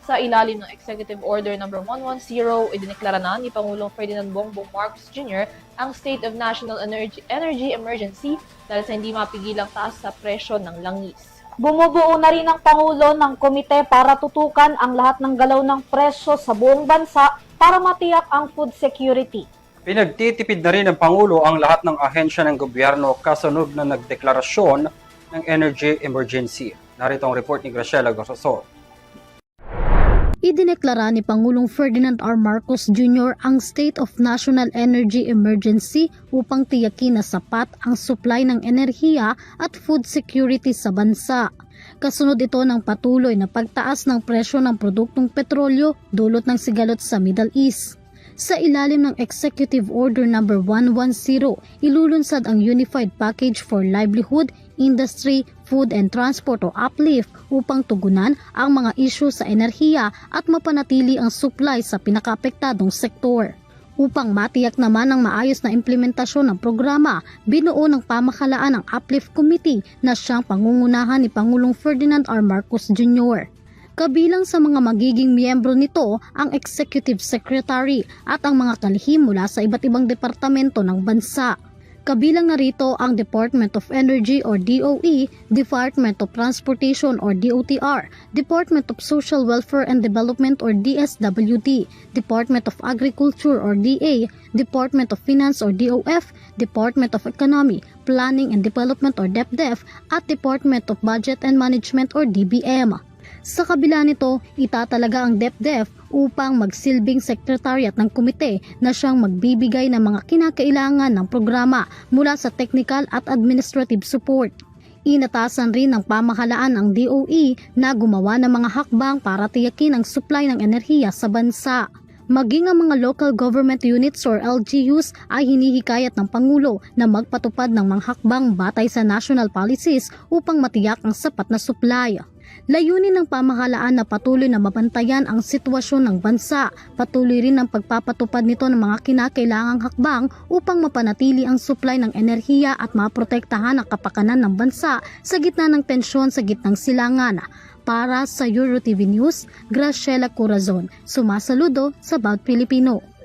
Sa ilalim ng Executive Order No. 110, idineklara na ni Pangulong Ferdinand Bongbong Marcos Jr. ang State of National Energy Emergency dahil sa hindi mapigilang taas sa presyo ng langis. Bumubuo na rin ang Pangulo ng komite para tutukan ang lahat ng galaw ng presyo sa buong bansa para matiyak ang food security. Pinagtitipid na rin ng Pangulo ang lahat ng ahensya ng gobyerno kasunod na nagdeklarasyon ng energy emergency. Narito ang report ni Graciela Gosasol. Idineklara ni Pangulong Ferdinand R. Marcos Jr. ang State of National Energy Emergency upang tiyakin na sapat ang supply ng enerhiya at food security sa bansa. Kasunod ito ng patuloy na pagtaas ng presyo ng produktong petrolyo dulot ng sigalot sa Middle East. Sa ilalim ng Executive Order No. 110, ilulunsad ang Unified Package for Livelihood, Industry, Food and Transport o UPLIFT upang tugunan ang mga isyu sa enerhiya at mapanatili ang supply sa pinakaapektadong sektor. Upang matiyak naman ang maayos na implementasyon ng programa, binuo ng pamahalaan ang UPLIFT Committee na siyang pangungunahan ni Pangulong Ferdinand R. Marcos Jr. Kabilang sa mga magiging miyembro nito ang Executive Secretary at ang mga kalihim mula sa iba't ibang departamento ng bansa. Kabilang narito ang Department of Energy or DOE, Department of Transportation or DOTR, Department of Social Welfare and Development or DSWD, Department of Agriculture or DA, Department of Finance or DOF, Department of Economy, Planning and Development or DepDef, at Department of Budget and Management or DBM. Sa kabila nito, itatalaga ang DepDef upang magsilbing sekretariat ng komite na siyang magbibigay ng mga kinakailangan ng programa mula sa technical at administrative support. Inatasan rin ng pamahalaan ang DOE na gumawa ng mga hakbang para tiyakin ang supply ng enerhiya sa bansa. Maging ang mga local government units or LGUs ay hinihikayat ng Pangulo na magpatupad ng mga hakbang batay sa national policies upang matiyak ang sapat na supply. Layunin ng pamahalaan na patuloy na mabantayan ang sitwasyon ng bansa, patuloy rin ang pagpapatupad nito ng mga kinakailangang hakbang upang mapanatili ang supply ng enerhiya at maprotektahan ang kapakanan ng bansa sa gitna ng tensyon sa gitnang silangan. Para sa EuroTV News, Graciela Corazon, sumasaludo sa About Filipino.